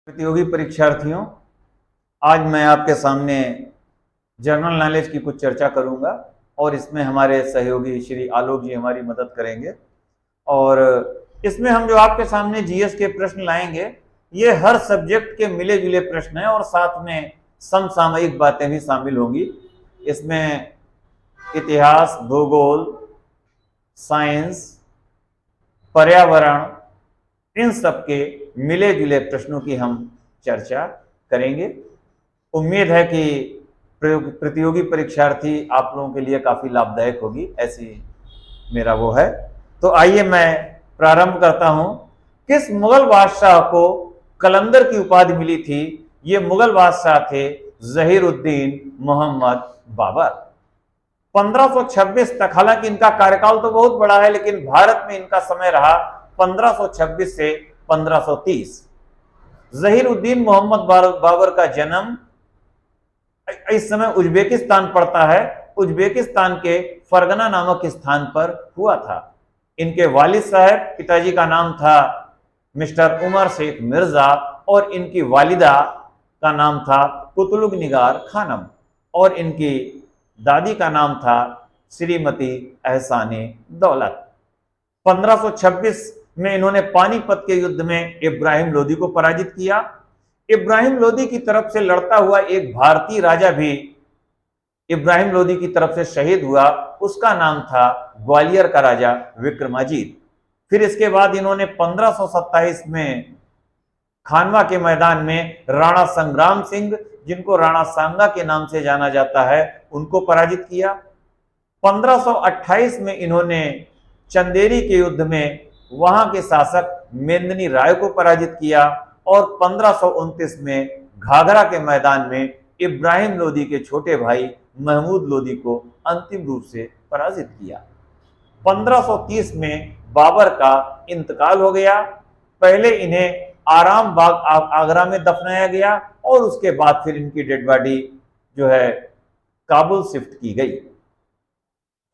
प्रतियोगी परीक्षार्थियों, आज मैं आपके सामने जनरल नॉलेज की कुछ चर्चा करूंगा और इसमें हमारे सहयोगी श्री आलोक जी हमारी मदद करेंगे। और इसमें हम जो आपके सामने जीएस के प्रश्न लाएंगे, ये हर सब्जेक्ट के मिले जुले प्रश्न हैं और साथ में समसामयिक बातें भी शामिल होंगी। इसमें इतिहास, भूगोल, साइंस, पर्यावरण, इन सब के मिले जुले प्रश्नों की हम चर्चा करेंगे। उम्मीद है कि प्रतियोगी परीक्षार्थी आप लोगों के लिए काफी लाभदायक होगी, ऐसी मेरा वो है। तो आइए मैं प्रारंभ करता हूं। किस मुगल बादशाह को कलंदर की उपाधि मिली थी? ये मुगल बादशाह थे जहीरुद्दीन मोहम्मद बाबर। 1526 तक, हालांकि इनका कार्यकाल तो बहुत बड़ा है, लेकिन भारत में इनका समय रहा 1526 से 1530। जहीरुद्दीन मोहम्मद बाबर का जन्म इस समय उज्बेकिस्तान पड़ता है, उज्बेकिस्तान के फरगना नामक स्थान पर हुआ था। इनके वालिद साहब, पिताजी का नाम था मिस्टर उमर शेख मिर्जा और इनकी वालिदा का नाम था कुतुलुग निगार खानम और इनकी दादी का नाम था श्रीमती एहसाने दौलत। 1526 में इन्होंने पानीपत के युद्ध में इब्राहिम लोदी को पराजित किया। इब्राहिम लोदी की तरफ से लड़ता हुआ एक भारतीय राजा भी इब्राहिम लोदी की तरफ से शहीद हुआ, उसका नाम था ग्वालियर का राजा विक्रमाजीत। फिर इसके बाद इन्होंने 1527 में खानवा के मैदान में राणा संग्राम सिंह, जिनको राणा सांगा के नाम से जाना जाता है, उनको पराजित किया। 1528 में इन्होंने चंदेरी के युद्ध में वहां के शासक मेंदनी राय को पराजित किया और 1529 में घाघरा के मैदान में इब्राहिम लोदी के छोटे भाई महमूद लोदी को अंतिम रूप से पराजित किया। 1530 में बाबर का इंतकाल हो गया। पहले इन्हें आराम बाग आगरा में दफनाया गया और उसके बाद फिर इनकी डेड बॉडी जो है काबुल शिफ्ट की गई।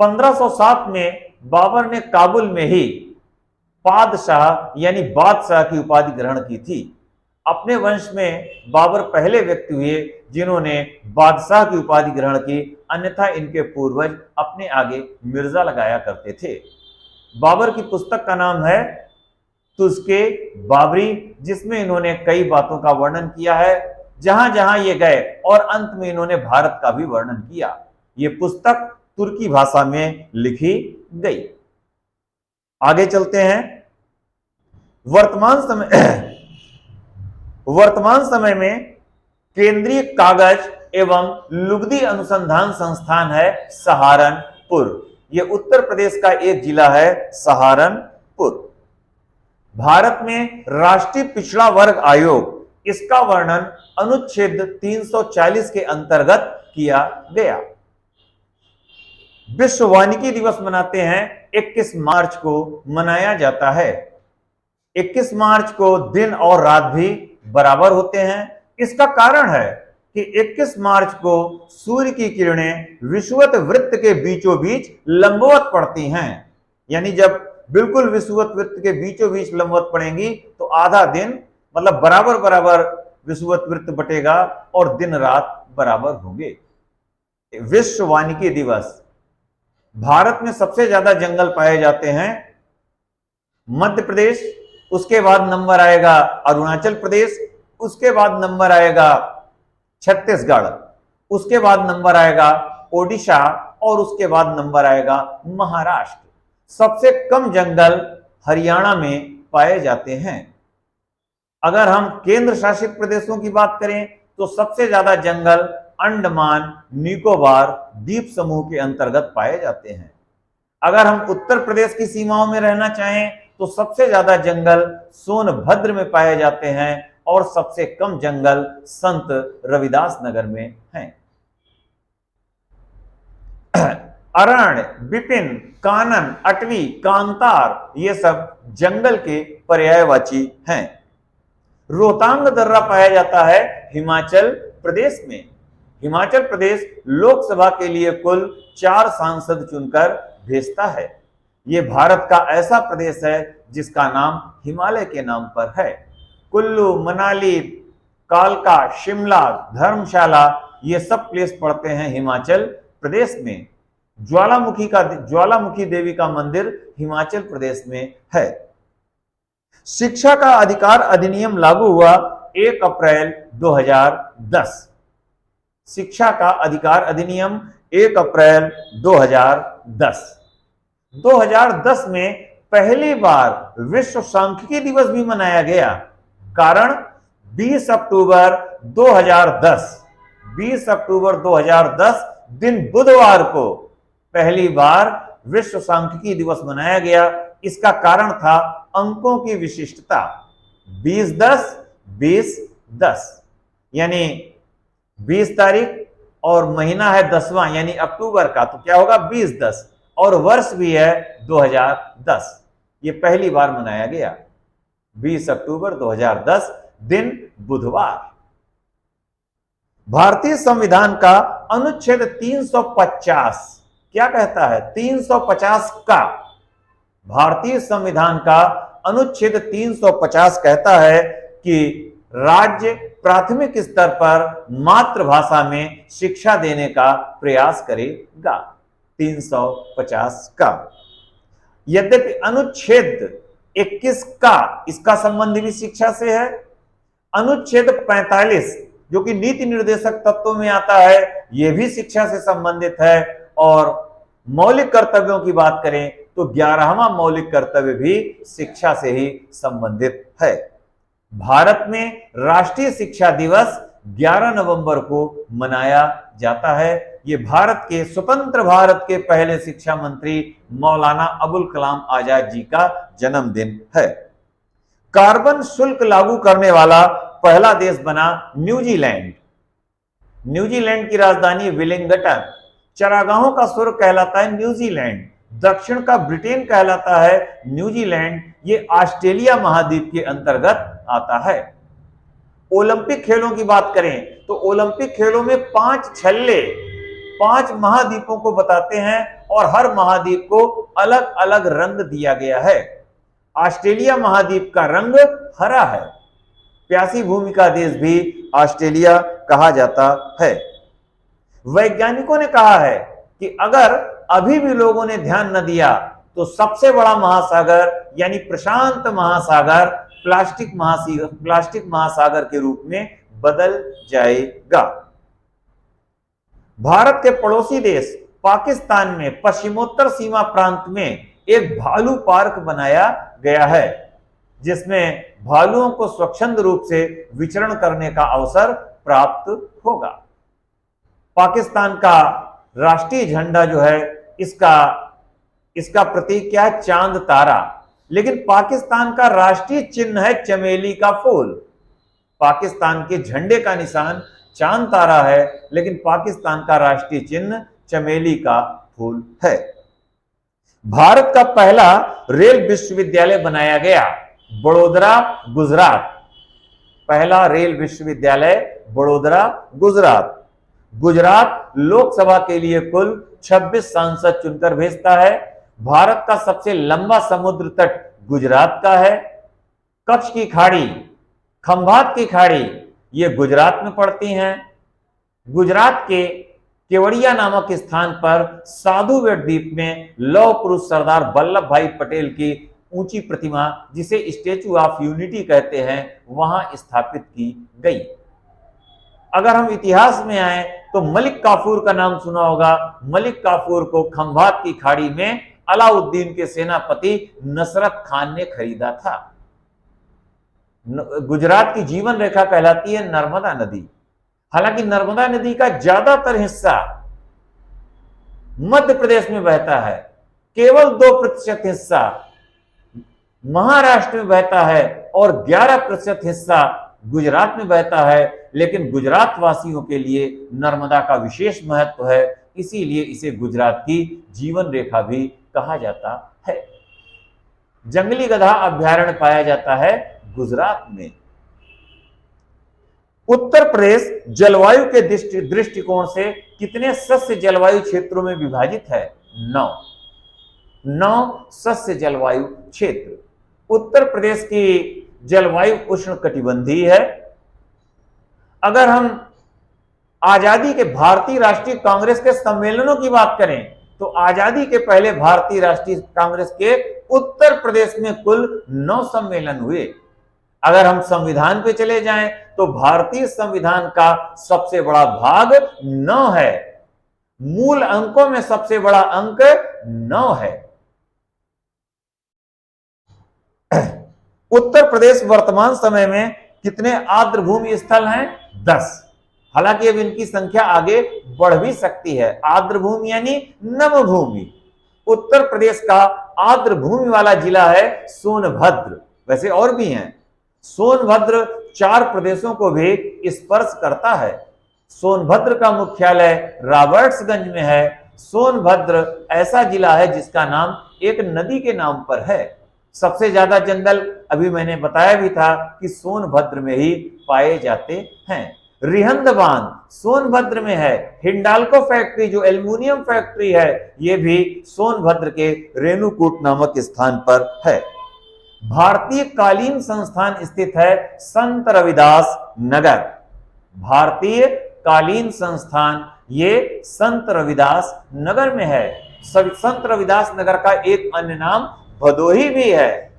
1507 में बाबर ने काबुल में ही पादशाह यानी बादशाह की उपाधि ग्रहण की थी। अपने वंश में बाबर पहले व्यक्ति हुए जिन्होंने बादशाह की उपाधि ग्रहण की, अन्यथा इनके पूर्वज अपने आगे मिर्जा लगाया करते थे। बाबर की पुस्तक का नाम है तुज़के बाबरी, जिसमें इन्होंने कई बातों का वर्णन किया है, जहां जहां ये गए, और अंत में इन्होंने भारत का भी वर्णन किया। ये पुस्तक तुर्की भाषा में लिखी गई। आगे चलते हैं। वर्तमान समय में केंद्रीय कागज एवं लुगदी अनुसंधान संस्थान है सहारनपुर। यह उत्तर प्रदेश का एक जिला है सहारनपुर। भारत में राष्ट्रीय पिछड़ा वर्ग आयोग, इसका वर्णन अनुच्छेद 340 के अंतर्गत किया गया। विश्व वानिकी दिवस मनाते हैं, 21 मार्च को मनाया जाता है। 21 मार्च को दिन और रात भी बराबर होते हैं। इसका कारण है कि 21 मार्च को सूर्य की किरणें विषुवत वृत्त के बीचों बीच लंबवत पड़ती हैं। यानी जब बिल्कुल विषुवत वृत्त के बीचों बीच लंबवत पड़ेंगी तो आधा दिन, मतलब बराबर बराबर विषुवत वृत्त बटेगा और दिन रात बराबर होंगे। विश्व वानिकी दिवस। भारत में सबसे ज्यादा जंगल पाए जाते हैं मध्य प्रदेश, उसके बाद नंबर आएगा अरुणाचल प्रदेश, उसके बाद नंबर आएगा छत्तीसगढ़, उसके बाद नंबर आएगा ओडिशा और उसके बाद नंबर आएगा महाराष्ट्र। सबसे कम जंगल हरियाणा में पाए जाते हैं। अगर हम केंद्र शासित प्रदेशों की बात करें तो सबसे ज्यादा जंगल अंडमान निकोबार द्वीप समूह के अंतर्गत पाए जाते हैं। अगर हम उत्तर प्रदेश की सीमाओं में रहना चाहें तो सबसे ज्यादा जंगल सोनभद्र में पाए जाते हैं और सबसे कम जंगल संत रविदास नगर में हैं। अरण्य, विपिन, कानन, अटवी, कांतार, ये सब जंगल के पर्यायवाची हैं। रोहतांग दर्रा पाया जाता है हिमाचल प्रदेश में। हिमाचल प्रदेश लोकसभा के लिए कुल 4 सांसद चुनकर भेजता है। यह भारत का ऐसा प्रदेश है जिसका नाम हिमालय के नाम पर है। कुल्लू, मनाली, कालका, शिमला, धर्मशाला, ये सब प्लेस पड़ते हैं हिमाचल प्रदेश में। ज्वालामुखी देवी का मंदिर हिमाचल प्रदेश में है। शिक्षा का अधिकार अधिनियम लागू हुआ 1 अप्रैल 2010। शिक्षा का अधिकार अधिनियम 1 अप्रैल 2010। 2010 में पहली बार विश्व सांख्यिकी दिवस भी मनाया गया। कारण 20 अक्टूबर 2010, 20 अक्टूबर 2010 दिन बुधवार को पहली बार विश्व सांख्यिकी दिवस मनाया गया। इसका कारण था अंकों की विशिष्टता। 20-10, 20-10 यानी 20 तारीख और महीना है 10वां यानी अक्टूबर का, तो क्या होगा 20-10, और वर्ष भी है 2010। ये पहली बार मनाया गया 20 अक्टूबर 2010 दिन बुधवार। भारतीय संविधान का अनुच्छेद 350 क्या कहता है? 350 का भारतीय संविधान का अनुच्छेद 350 कहता है कि राज्य प्राथमिक स्तर पर मातृभाषा में शिक्षा देने का प्रयास करेगा। 350 का। यद्यपि अनुच्छेद 21 का इसका संबंध भी शिक्षा से है। अनुच्छेद 45 जो कि नीति निर्देशक तत्वों में आता है, यह भी शिक्षा से संबंधित है। और मौलिक कर्तव्यों की बात करें तो 11वां मौलिक कर्तव्य भी शिक्षा से ही संबंधित है। भारत में राष्ट्रीय शिक्षा दिवस 11 नवंबर को मनाया जाता है। ये भारत के स्वतंत्र भारत के पहले शिक्षा मंत्री मौलाना अबुल कलाम आजाद जी का जन्मदिन है। कार्बन शुल्क लागू करने वाला पहला देश बना न्यूजीलैंड। न्यूजीलैंड की राजधानी वेलिंगटन। चरागाहों का स्वर्ग कहलाता है न्यूजीलैंड। दक्षिण का ब्रिटेन कहलाता है न्यूजीलैंड। ये ऑस्ट्रेलिया महाद्वीप के अंतर्गत आता है। ओलंपिक खेलों की बात करें तो ओलंपिक खेलों में 5 छल्ले 5 महाद्वीपों को बताते हैं और हर महाद्वीप को अलग अलग रंग दिया गया है। ऑस्ट्रेलिया महाद्वीप का रंग हरा है। प्यासी भूमि का देश भी ऑस्ट्रेलिया कहा जाता है। वैज्ञानिकों ने कहा है कि अगर अभी भी लोगों ने ध्यान न दिया तो सबसे बड़ा महासागर यानी प्रशांत महासागर प्लास्टिक महासागर के रूप में बदल जाएगा। भारत के पड़ोसी देश पाकिस्तान में पश्चिमोत्तर सीमा प्रांत में एक भालू पार्क बनाया गया है, जिसमें भालुओं को स्वच्छंद रूप से विचरण करने का अवसर प्राप्त होगा। पाकिस्तान का राष्ट्रीय झंडा जो है इसका प्रतीक क्या है? चांद तारा। लेकिन पाकिस्तान का राष्ट्रीय चिन्ह है चमेली का फूल। पाकिस्तान के झंडे का निशान चांद तारा है, लेकिन पाकिस्तान का राष्ट्रीय चिन्ह चमेली का फूल है। भारत का पहला रेल विश्वविद्यालय बनाया गया बड़ोदरा, गुजरात। पहला रेल विश्वविद्यालय बड़ोदरा, गुजरात। गुजरात लोकसभा के लिए कुल 26 सांसद चुनकर भेजता है। भारत का सबसे लंबा समुद्र तट गुजरात का है। कच्छ की खाड़ी, खंभात की खाड़ी ये गुजरात में पड़ती हैं। गुजरात के केवड़िया नामक स्थान पर साधुवेड़ द्वीप में लौह पुरुष सरदार वल्लभ भाई पटेल की ऊंची प्रतिमा, जिसे स्टैचू ऑफ यूनिटी कहते हैं, वहां स्थापित की गई। अगर हम इतिहास में आए तो मलिक काफूर का नाम सुना होगा। मलिक काफूर को खंभात की खाड़ी में अलाउद्दीन के सेनापति नसरत खान ने खरीदा था। गुजरात की जीवन रेखा कहलाती है नर्मदा नदी। हालांकि नर्मदा नदी का ज्यादातर हिस्सा मध्य प्रदेश में बहता है, केवल 2% हिस्सा महाराष्ट्र में बहता है और 11% हिस्सा गुजरात में बहता है। लेकिन गुजरात वासियों के लिए नर्मदा का विशेष महत्व है, इसीलिए इसे गुजरात की जीवन रेखा भी कहा जाता है। जंगली गधा अभयारण्य पाया जाता है गुजरात में। उत्तर प्रदेश जलवायु के दृष्टिकोण से कितने सस्य जलवायु क्षेत्रों में विभाजित है? 9 सस्य जलवायु क्षेत्र। उत्तर प्रदेश की जलवायु उष्णकटिबंधीय है। अगर हम आजादी के भारतीय राष्ट्रीय कांग्रेस के सम्मेलनों की बात करें तो आजादी के पहले भारतीय राष्ट्रीय कांग्रेस के उत्तर प्रदेश में कुल 9 सम्मेलन हुए। अगर हम संविधान पे चले जाएं तो भारतीय संविधान का सबसे बड़ा भाग 9 है। मूल अंकों में सबसे बड़ा अंक 9 है। उत्तर प्रदेश वर्तमान समय में कितने आर्द्रभूमि स्थल हैं? 10। हालांकि अब इनकी संख्या आगे बढ़ भी सकती है। आर्द्रभूमि यानी नमभूमि। उत्तर प्रदेश का आर्द्रभूमि वाला जिला है सोनभद्र। वैसे और भी हैं। सोनभद्र 4 प्रदेशों को भी स्पर्श करता है। सोनभद्र का मुख्यालय रॉबर्ट्सगंज में है। सोनभद्र ऐसा जिला है जिसका नाम एक नदी के नाम पर है। सबसे ज्यादा जंगल अभी मैंने बताया भी था कि सोनभद्र में ही पाए जाते हैं। रिहंद बांध सोनभद्र में है। हिंडाल्को फैक्ट्री जो एल्युमिनियम फैक्ट्री है यह भी सोनभद्र के रेणुकूट नामक स्थान पर है। भारतीय कालीन संस्थान स्थित है संत रविदास नगर। भारतीय कालीन संस्थान ये संत रविदास नगर में है। संत रविदास नगर का एक अन्य नाम भदोही भी है।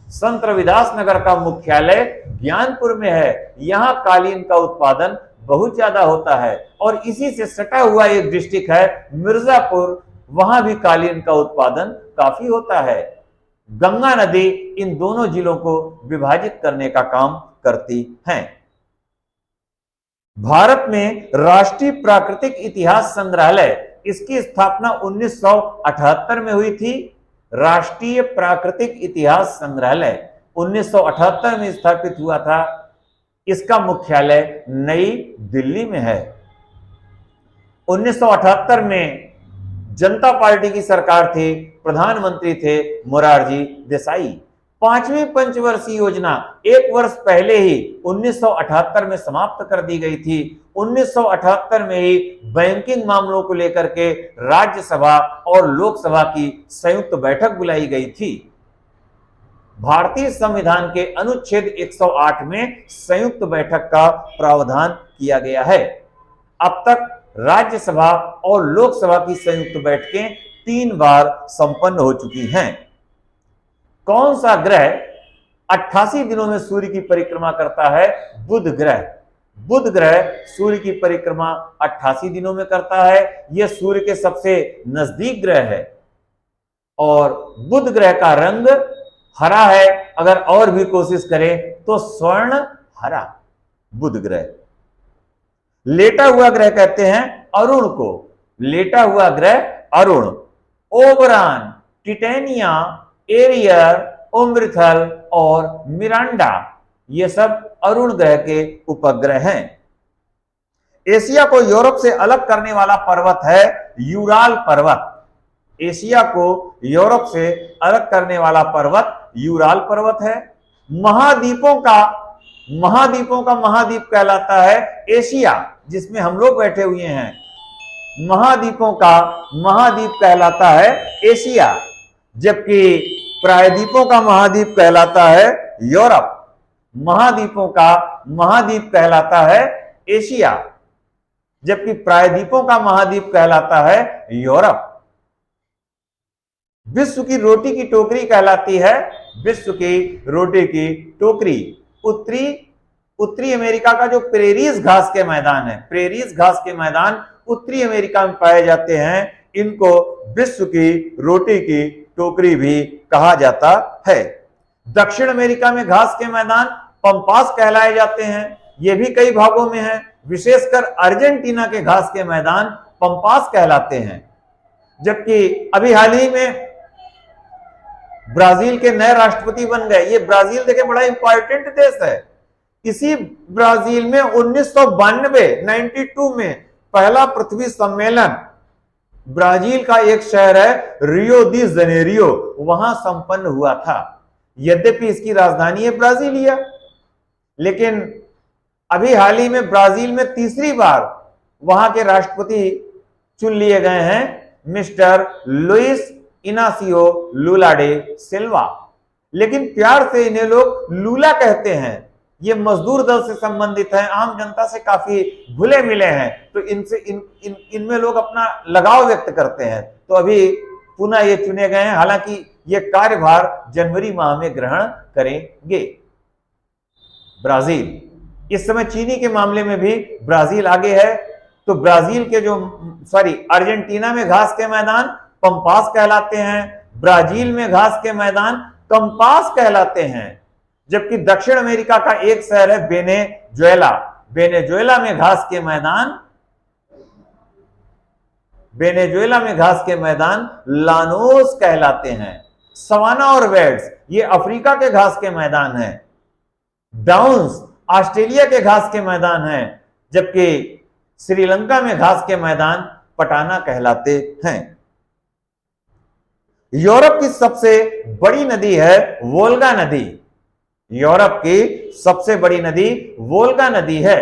संत रविदास नगर का मुख्यालय ज्ञानपुर में है। यहां कालीन का उत्पादन बहुत ज्यादा होता है और इसी से सटा हुआ एक डिस्ट्रिक्ट है मिर्जापुर, वहां भी कालीन का उत्पादन काफी होता है। गंगा नदी इन दोनों जिलों को विभाजित करने का काम करती है। भारत में राष्ट्रीय प्राकृतिक इतिहास संग्रहालय, इसकी स्थापना 1978 में हुई थी। राष्ट्रीय प्राकृतिक इतिहास संग्रहालय 1978 में स्थापित हुआ था। इसका मुख्यालय नई दिल्ली में है। 1978 में जनता पार्टी की सरकार थी, प्रधानमंत्री थे मोरारजी देसाई। 5वीं पंचवर्षीय योजना 1 वर्ष पहले ही 1978 में समाप्त कर दी गई थी। 1978 में ही बैंकिंग मामलों को लेकर के राज्यसभा और लोकसभा की संयुक्त बैठक बुलाई गई थी। भारतीय संविधान के अनुच्छेद 108 में संयुक्त बैठक का प्रावधान किया गया है। अब तक राज्यसभा और लोकसभा की संयुक्त बैठकें 3 बार संपन्न हो चुकी हैं। कौन सा ग्रह 88 दिनों में सूर्य की परिक्रमा करता है? बुध ग्रह। बुध ग्रह सूर्य की परिक्रमा 88 दिनों में करता है। यह सूर्य के सबसे नजदीक ग्रह है और बुध ग्रह का रंग हरा है। अगर और भी कोशिश करें तो स्वर्ण हरा बुध ग्रह। लेटा हुआ ग्रह कहते हैं अरुण को। लेटा हुआ ग्रह अरुण। ओबरान, टिटेनिया, एरियर, ओम्ब्रिथल और मिरांडा ये सब अरुण ग्रह के उपग्रह हैं। एशिया को यूरोप से अलग करने वाला पर्वत है यूराल पर्वत। एशिया को यूरोप से अलग करने वाला पर्वत यूराल पर्वत है। महाद्वीपों का महाद्वीप कहलाता है एशिया, जिसमें हम लोग बैठे हुए हैं। महाद्वीपों का महाद्वीप कहलाता है एशिया, जबकि प्रायद्वीपों का महाद्वीप कहलाता है यूरोप। महाद्वीपों का महाद्वीप कहलाता है एशिया, जबकि प्रायद्वीपों का महाद्वीप कहलाता है यूरोप। विश्व की रोटी की टोकरी कहलाती है विश्व की रोटी की टोकरी। उत्तरी अमेरिका का जो प्रेरीज घास के मैदान है, प्रेरीज घास के मैदान उत्तरी अमेरिका में पाए जाते हैं। इनको विश्व की रोटी की टोकरी भी कहा जाता है। दक्षिण अमेरिका में घास के मैदान पंपास कहलाए जाते हैं। ये भी कई भागों में है। विशेषकर अर्जेंटीना के घास के मैदान पंपास कहलाते हैं। जबकि अभी हाल ही में ब्राजील के नए राष्ट्रपति बन गए। ये ब्राजील देखे बड़ा इंपॉर्टेंट देश है। इसी ब्राजील में 1992 में पहला पृथ्वी सम्मेलन ब्राजील का एक शहर है रियो दी जनेरियो, वहां संपन्न हुआ था। यद्यपि इसकी राजधानी है ब्राजीलिया, लेकिन अभी हाल ही में ब्राजील में तीसरी बार वहां के राष्ट्रपति चुन लिए गए हैं mister Luiz Inacio Lula da Silva. लेकिन प्यार से इन्हें लोग लूला कहते हैं। ये मजदूर दल से संबंधित हैं, आम जनता से काफी घुले मिले हैं, तो इनसे इनमें लोग अपना लगाव व्यक्त करते हैं। तो अभी पुनः ये चुने गए हैं, हालांकि ये कार्यभार जनवरी माह में ग्रहण करेंगे। ब्राजील, इस समय चीनी के मामले में भी ब्राजील आगे है। तो ब्राजील के अर्जेंटीना में घास के मैदान पंपास कहलाते हैं, ब्राजील में घास के मैदान कंपास कहलाते हैं। जबकि दक्षिण अमेरिका का एक शहर है वेनेजुएला, वेनेजुएला में घास के मैदान लानोस कहलाते हैं। सवाना और वेड्स ये अफ्रीका के घास के मैदान हैं। डाउन्स ऑस्ट्रेलिया के घास के मैदान हैं, जबकि श्रीलंका में घास के मैदान पटाना कहलाते हैं। यूरोप की सबसे बड़ी नदी है वोल्गा नदी। यूरोप की सबसे बड़ी नदी वोल्गा नदी है।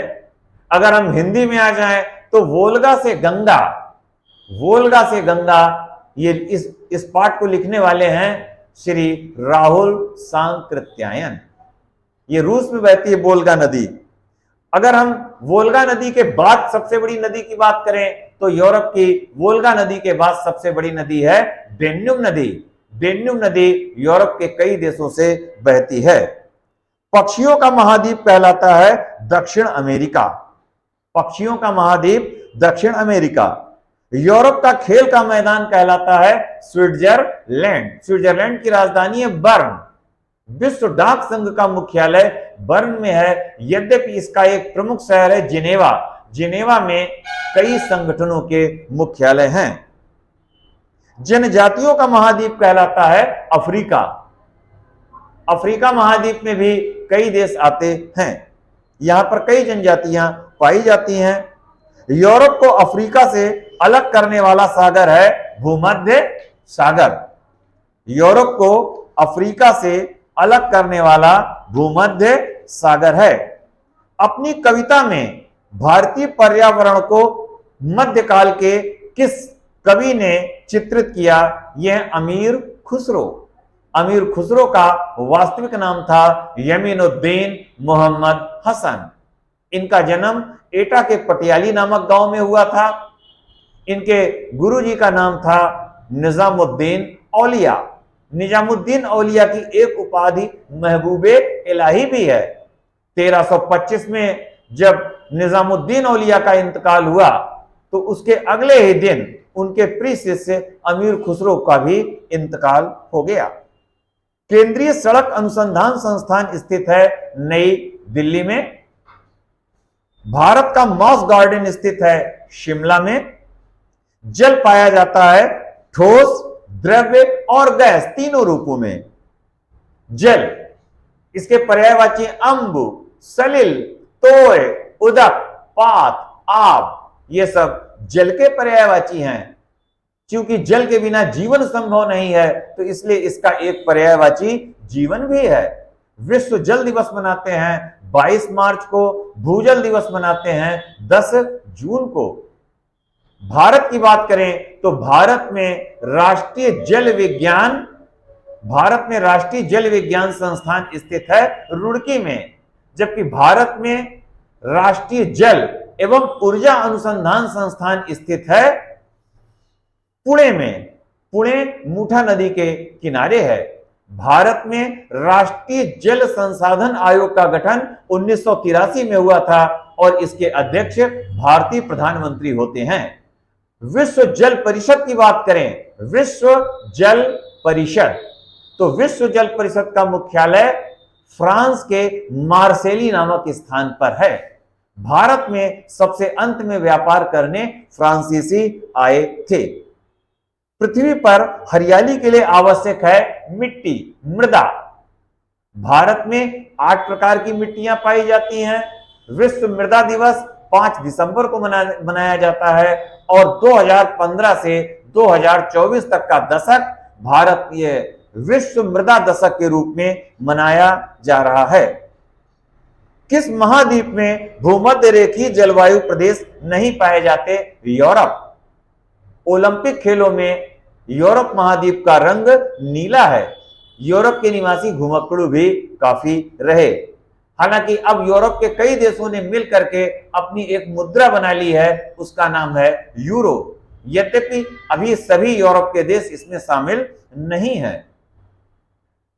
अगर हम हिंदी में आ जाएं तो वोल्गा से गंगा, ये इस पाठ को लिखने वाले हैं श्री राहुल सांकृत्यायन। ये रूस में बहती है वोल्गा नदी। अगर हम वोल्गा नदी के बाद सबसे बड़ी नदी की बात करें तो यूरोप की वोल्गा नदी के बाद सबसे बड़ी नदी है डेन्यूब नदी। डेन्यूब नदी यूरोप के कई देशों से बहती है। पक्षियों का महाद्वीप कहलाता है दक्षिण अमेरिका। पक्षियों का महाद्वीप दक्षिण अमेरिका। यूरोप का खेल का मैदान कहलाता है स्विट्जरलैंड। स्विट्जरलैंड की राजधानी है बर्न। विश्व डाक संघ का मुख्यालय बर्न में है, यद्यपि इसका एक प्रमुख शहर है जिनेवा। जिनेवा में कई संगठनों के मुख्यालय हैं। जनजातियों का महाद्वीप कहलाता है अफ्रीका। अफ्रीका महाद्वीप में भी कई देश आते हैं। यहां पर कई जनजातियां पाई जाती हैं। यूरोप को अफ्रीका से अलग करने वाला सागर है भूमध्य सागर। यूरोप को अफ्रीका से अलग करने वाला भूमध्य सागर है। अपनी कविता में भारतीय पर्यावरण को मध्यकाल के किस कवि ने चित्रित किया? यह अमीर खुसरो। अमीर खुसरो का वास्तविक नाम था यमीनुद्दीन मोहम्मद हसन। इनका जन्म एटा के पटियाली नामक गांव में हुआ था। इनके गुरुजी का नाम था निजामुद्दीन औलिया। निजामुद्दीन औलिया की एक उपाधि महबूबे इलाही भी है। 1325 में जब निजामुद्दीन औलिया का इंतकाल हुआ तो उसके अगले ही दिन उनके प्रिय शिष्य अमीर खुसरो का भी इंतकाल हो गया। केंद्रीय सड़क अनुसंधान संस्थान स्थित है नई दिल्ली में। भारत का मॉस गार्डन स्थित है शिमला में। जल पाया जाता है ठोस, द्रव्य और गैस तीनों रूपों में। जल, इसके पर्यायवाची अम्बु, सलिल, तोय, उदक, पात, आब, ये सब जल के पर्यायवाची हैं। क्योंकि जल के बिना जीवन संभव नहीं है तो इसलिए इसका एक पर्यायवाची जीवन भी है। विश्व जल दिवस मनाते हैं 22 मार्च को, भूजल दिवस मनाते हैं 10 जून को। भारत की बात करें तो भारत में राष्ट्रीय जल विज्ञान संस्थान स्थित है रुड़की में। जबकि भारत में राष्ट्रीय जल एवं ऊर्जा अनुसंधान संस्थान स्थित है पुणे में। पुणे मूठा नदी के किनारे है। भारत में राष्ट्रीय जल संसाधन आयोग का गठन 1983 में हुआ था और इसके अध्यक्ष भारतीय प्रधानमंत्री होते हैं। विश्व जल परिषद की बात करें, विश्व जल परिषद, तो विश्व जल परिषद का मुख्यालय फ्रांस के मार्सेली नामक स्थान पर है। भारत में सबसे अंत में व्यापार करने फ्रांसीसी आए थे। पृथ्वी पर हरियाली के लिए आवश्यक है मिट्टी, मृदा। भारत में 8 प्रकार की मिट्टियां पाई जाती हैं। विश्व मृदा दिवस 5 दिसंबर को मनाया जाता है और 2015 से 2024 तक का दशक भारतीय विश्व मृदा दशक के रूप में मनाया जा रहा है। किस महाद्वीप में भूमध्य रेखीय जलवायु प्रदेश नहीं पाए जाते? यूरोप। ओलंपिक खेलों में यूरोप महाद्वीप का रंग नीला है। यूरोप के निवासी घुमक्कड़ू भी काफी रहे। हालांकि अब यूरोप के कई देशों ने मिल करके अपनी एक मुद्रा बना ली है, उसका नाम है यूरो। यद्यपि अभी सभी यूरोप के देश इसमें शामिल नहीं है।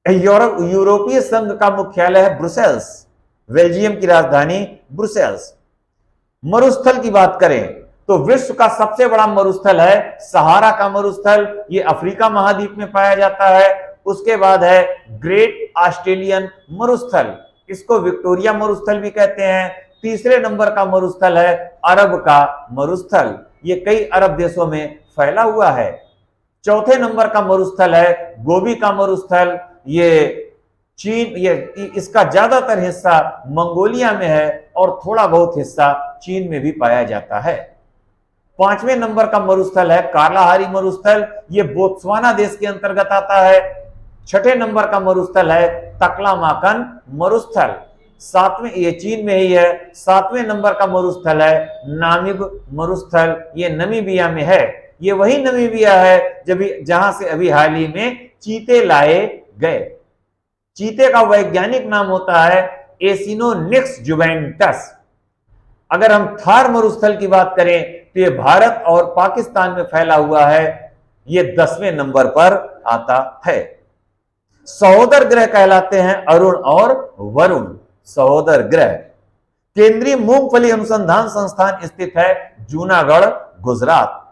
यूरोपीय संघ का मुख्यालय है ब्रुसेल्स, बेल्जियम की राजधानी ब्रुसेल्स। मरुस्थल की बात करें तो विश्व का सबसे बड़ा मरुस्थल है सहारा का मरुस्थल, ये अफ्रीका महाद्वीप में पाया जाता है। उसके बाद है ग्रेट ऑस्ट्रेलियन मरुस्थल, इसको विक्टोरिया मरुस्थल भी कहते हैं। तीसरे नंबर का मरुस्थल है अरब का मरुस्थल, ये कई अरब देशों में फैला हुआ है। चौथे नंबर का मरुस्थल है गोबी का मरुस्थल, ये चीन, ये इसका ज्यादातर हिस्सा मंगोलिया में है और थोड़ा बहुत हिस्सा चीन में भी पाया जाता है। पांचवें नंबर का मरुस्थल है कालाहारी मरुस्थल, ये बोत्सवाना देश के अंतर्गत आता है। छठे नंबर का मरुस्थल है तकलामाकन मरुस्थल, सातवें, ये चीन में ही है। सातवें नंबर का मरुस्थल है नामिब मरुस्थल, ये नमीबिया में है। ये वही नमीबिया है जहां से अभी हाल ही में चीते लाए गए। चीते का वैज्ञानिक नाम होता है एसिनोनिक्स जुवेंटस। अगर हम थार मरुस्थल की बात करें तो ये भारत और पाकिस्तान में फैला हुआ है, ये 10वें नंबर पर आता है। सहोदर ग्रह कहलाते हैं अरुण और वरुण, सहोदर ग्रह। केंद्रीय मूंगफली अनुसंधान संस्थान स्थित है जूनागढ़, गुजरात।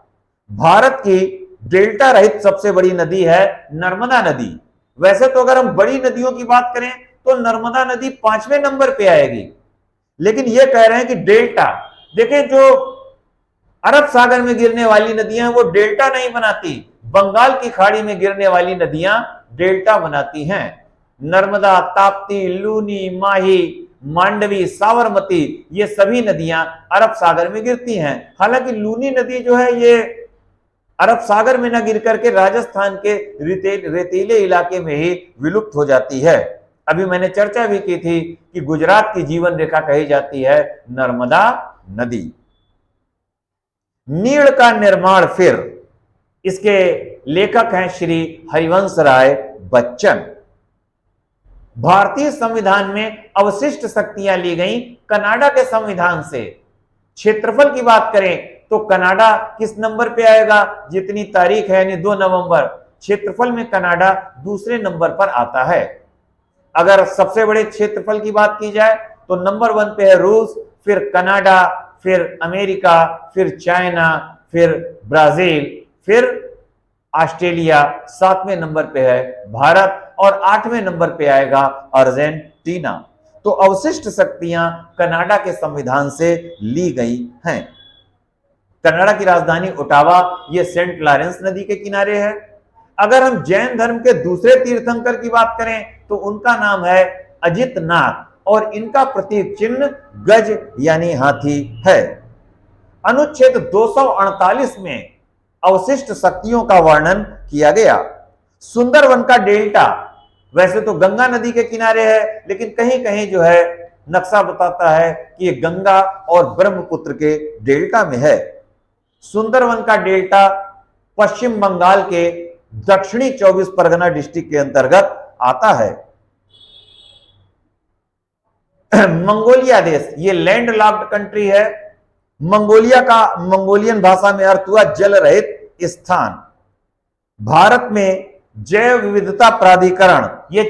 भारत की डेल्टा रहित सबसे बड़ी नदी है नर्मदा नदी। वैसे तो अगर हम बड़ी नदियों की बात करें तो नर्मदा नदी 5वें नंबर पे आएगी, लेकिन ये कह रहे हैं कि डेल्टा, देखें जो अरब सागर में गिरने वाली नदियां वो डेल्टा नहीं बनाती, बंगाल की खाड़ी में गिरने वाली नदियां डेल्टा बनाती हैं। नर्मदा, ताप्ती, लूनी, माही, मांडवी, साबरमती, ये सभी नदियां अरब सागर में गिरती हैं। हालांकि लूनी नदी जो है ये अरब सागर में न गिर करके राजस्थान के रेतीले इलाके में ही विलुप्त हो जाती है। अभी मैंने चर्चा भी की थी कि गुजरात की जीवन रेखा कही जाती है नर्मदा नदी। नीड़ का निर्माण फिर, इसके लेखक हैं श्री हरिवंश राय बच्चन। भारतीय संविधान में अवशिष्ट शक्तियां ली गई कनाडा के संविधान से। क्षेत्रफल की बात करें तो कनाडा किस नंबर पे आएगा, जितनी तारीख है यानी 2 नवंबर, क्षेत्रफल में कनाडा दूसरे नंबर पर आता है। अगर सबसे बड़े क्षेत्रफल की बात की जाए तो नंबर 1 पे है रूस, फिर कनाडा, फिर अमेरिका, फिर चाइना, फिर ब्राजील, फिर ऑस्ट्रेलिया, 7वें नंबर पे है भारत और 8वें नंबर पे आएगा अर्जेंटीना। तो अवशिष्ट शक्तियां कनाडा के संविधान से ली गई हैं। कनाडा की राजधानी ओटावा, ये सेंट लॉरेंस नदी के किनारे है। अगर हम जैन धर्म के दूसरे तीर्थंकर की बात करें तो उनका नाम है अजितनाथ और इनका प्रतीक चिन्ह गज यानी हाथी है। अनुच्छेद 248 में अवशिष्ट शक्तियों का वर्णन किया गया। सुंदरवन का डेल्टा वैसे तो गंगा नदी के किनारे है, लेकिन कहीं कहीं जो है नक्शा बताता है कि ये गंगा और ब्रह्मपुत्र के डेल्टा में है। सुंदरवन का डेल्टा पश्चिम बंगाल के दक्षिणी 24 परगना डिस्ट्रिक्ट के अंतर्गत आता है। मंगोलिया देश, ये लैंड लॉक्ड कंट्री है। मंगोलिया का मंगोलियन भाषा में अर्थ हुआ जल रहित स्थान। भारत में जैव विविधता प्राधिकरण, ये